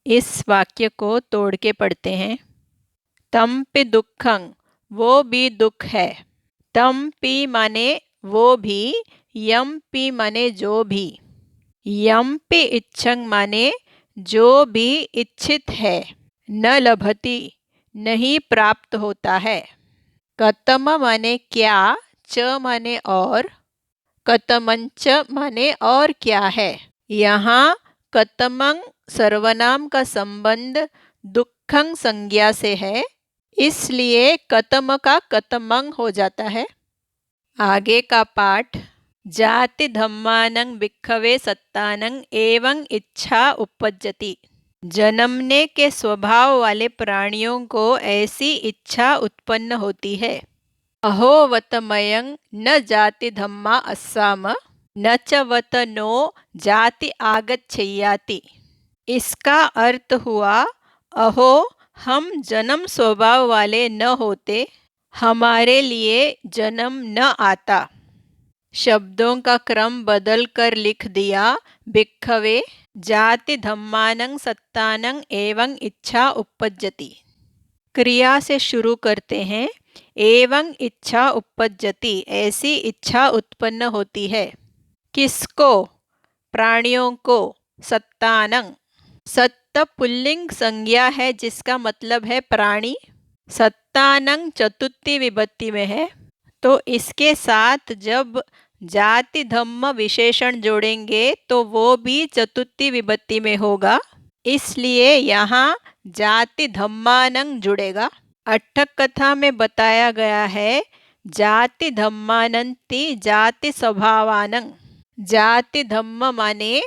इस वाक्य को तोड़ के पढ़ते हैं। तमपि दुःखं, वो भी दुख है। तमपि माने वो भी, यमपि माने जो भी, यमपि इच्छं माने जो भी इच्छित है, न लभति नहीं प्राप्त होता है। कतम माने क्या, च माने और, कतमंच माने और क्या है। यहाँ कतमंग सर्वनाम का संबंध दुःखं संज्ञा से है, इसलिए कतम का कतमंग हो जाता है। आगे का पाठ। जाति धम्मानं भिक्खवे सत्तानं एवं इच्छा उपज्जति। जन्मने के स्वभाव वाले प्राणियों को ऐसी इच्छा उत्पन्न होती है। अहोवतमयं न जाति धम्मा अस्साम, न च वत नो जाति आगच्छेयाति। इसका अर्थ हुआ, अहो हम जन्म स्वभाव वाले न होते, हमारे लिए जन्म न आता। शब्दों का क्रम बदल कर लिख दिया। भिक्खवे जाति धम्मानं सत्तानं एवं इच्छा उपज्जति। क्रिया से शुरू करते हैं। एवं इच्छा उपज्जति, ऐसी इच्छा उत्पन्न होती है। किसको? प्राणियों को। सत्तानं, सत्त पुल्लिंग संज्ञा है जिसका मतलब है प्राणी। सत्तानं चतुर्थी विभक्ति में है, तो इसके साथ जब जाति धम्म विशेषण जोड़ेंगे तो वो भी चतुर्थी विभक्ति में होगा, इसलिए यहाँ जाति धम्मानं जुड़ेगा। अट्ठक कथा में बताया गया है, जाति धम्मानंति जाति स्वभावानं। जाति धम्म माने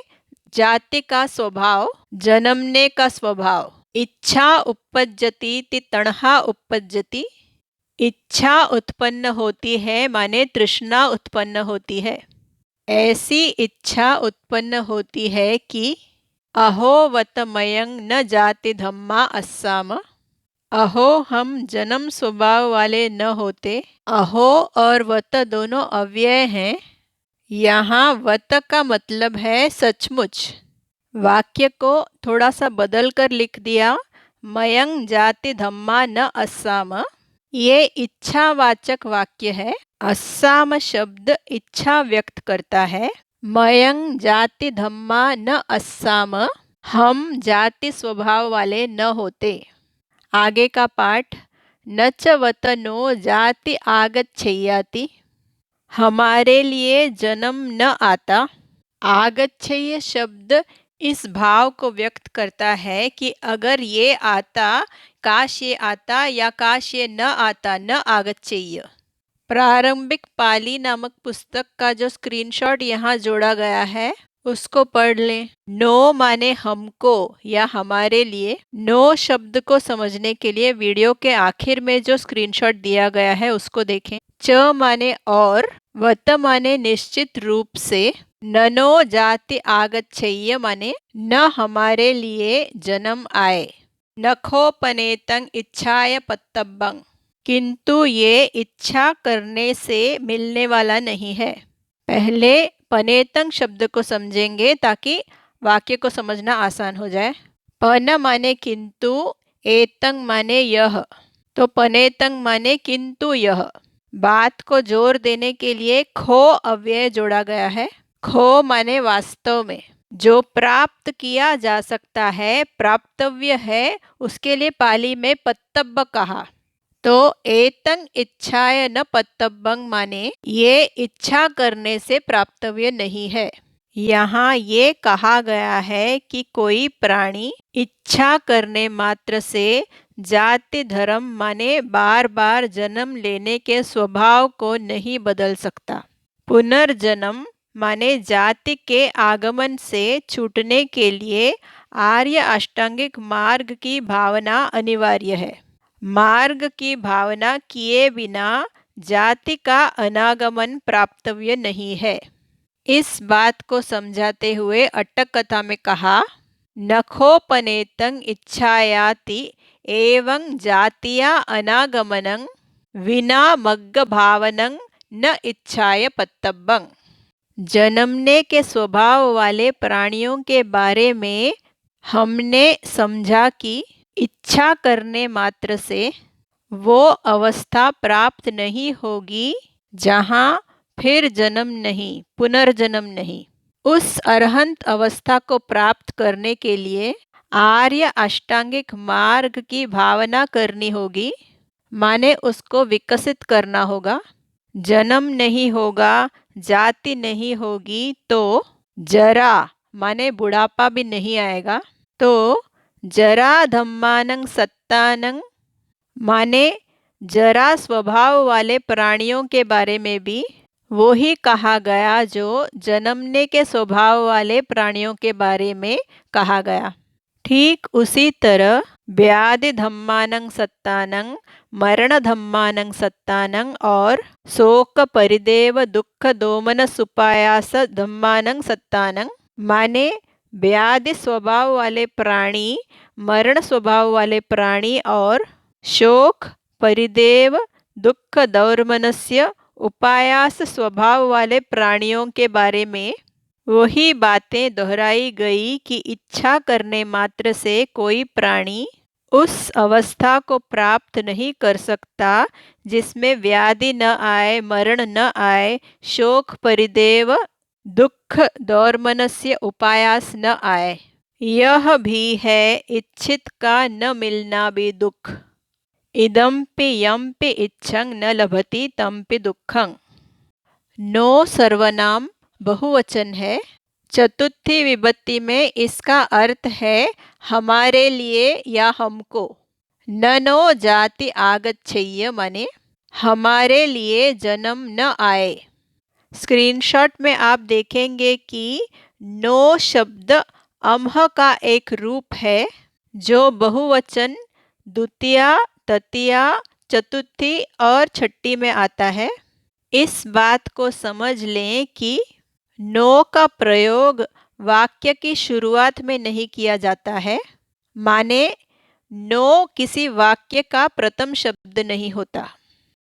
जाति का स्वभाव, जन्मने का स्वभाव। इच्छा उपज्जति ति तणहा उपज्जति, इच्छा उत्पन्न होती है माने तृष्णा उत्पन्न होती है। ऐसी इच्छा उत्पन्न होती है कि अहोवतमयं न जाति धम्मा अस्साम, अहो हम जन्म स्वभाव वाले न होते। अहो और वत दोनों अव्यय हैं। यहाँ वत का मतलब है सचमुच। वाक्य को थोड़ा सा बदल कर लिख दिया। मयंग जाति धम्मा न अस्साम, ये इच्छावाचक वाक्य है। अस्साम शब्द इच्छा व्यक्त करता है। मयंग जाति धम्मा न अस्साम, हम जाति स्वभाव वाले न होते। आगे का पाठ। न च वत नो जाति आगच्छेयाति, हमारे लिए जन्म न आता। आगच्छेय शब्द इस भाव को व्यक्त करता है कि अगर ये आता, काश ये आता या काश ये न आता, न आगच्छेय। प्रारंभिक पाली नामक पुस्तक का जो स्क्रीनशॉट यहाँ जोड़ा गया है उसको पढ़ लें। नो माने हमको या हमारे लिए। नो शब्द को समझने के लिए वीडियो के आखिर में जो स्क्रीनशॉट दिया गया है उसको देखें। च माने और, वत माने निश्चित रूप से, ननो जाति आगच्छेय माने न हमारे लिए जन्म आए। नखोपनेतं इच्छाय पत्तब्बं, किंतु ये इच्छा करने से मिलने वाला नहीं है। पहले पनेतं शब्द को समझेंगे ताकि वाक्य को समझना आसान हो जाए। पन माने किंतु, एतं माने यह, तो पनेतं माने किंतु यह। बात को जोर देने के लिए खो अव्यय जोड़ा गया है। खो माने वास्तव में, जो प्राप्त किया जा सकता है, प्राप्तव्य है, उसके लिए पाली में पत्तब्ब कहा। तो एतं इच्छाय न पत्तब्बं माने ये इच्छा करने से प्राप्तव्य नहीं है। यहाँ ये कहा गया है कि कोई प्राणी इच्छा करने मात्र से जाति धर्म माने बार बार जन्म लेने के स्वभाव को नहीं बदल सकता। पुनर्जन्म माने जाति के आगमन से छूटने के लिए आर्य अष्टांगिक मार्ग की भावना अनिवार्य है। मार्ग की भावना किए बिना जाति का अनागमन प्राप्तव्य नहीं है। इस बात को समझाते हुए अट्टक कथा में कहा, नखोपनेतं इच्छायाति एवं जातिया अनागमनं विना मग्ग भावनं न इच्छाय पत्तब्बं। जन्मने के स्वभाव वाले प्राणियों के बारे में हमने समझा कि इच्छा करने मात्र से वो अवस्था प्राप्त नहीं होगी जहाँ फिर जन्म नहीं, पुनर्जन्म नहीं। उस अरहंत अवस्था को प्राप्त करने के लिए आर्य अष्टांगिक मार्ग की भावना करनी होगी, माने उसको विकसित करना होगा। जन्म नहीं होगा, जाति नहीं होगी तो जरा माने बुढ़ापा भी नहीं आएगा। तो जरा धम्मानं सत्तानं माने जरा स्वभाव वाले प्राणियों के बारे में भी वो ही कहा गया जो जन्मने के स्वभाव वाले प्राणियों के बारे में कहा गया। ठीक उसी तरह व्याधि धम्मानं सत्तानं, मरण धम्मानं सत्तानं और शोक परिदेव दुख दोमन सुपायास धम्मानं सत्तानं माने व्याधि स्वभाव वाले प्राणी, मरण स्वभाव वाले प्राणी और शोक परिदेव दुख दौर्मनस्य उपायास स्वभाव वाले प्राणियों के बारे में वही बातें दोहराई गई कि इच्छा करने मात्र से कोई प्राणी उस अवस्था को प्राप्त नहीं कर सकता जिसमें व्याधि न आए, मरण न आए, शोक परिदेव दुख दौर्मनस्य उपायास न आए। यह भी है इच्छित का न मिलना भी दुख। इदम्पि यम्पि इच्छं न लभति तम्पि दुःखं। नो सर्वनाम बहुवचन है। चतुर्थी विभक्ति में इसका अर्थ है हमारे लिए या हमको। ननो जाति आगच्छेय माने हमारे लिए जन्म न आए। स्क्रीनशॉट में आप देखेंगे कि नो शब्द अम्ह का एक रूप है जो बहुवचन द्वितीया, तृतीया, चतुर्थी और छठी में आता है। इस बात को समझ लें कि नो का प्रयोग वाक्य की शुरुआत में नहीं किया जाता है, माने नो किसी वाक्य का प्रथम शब्द नहीं होता।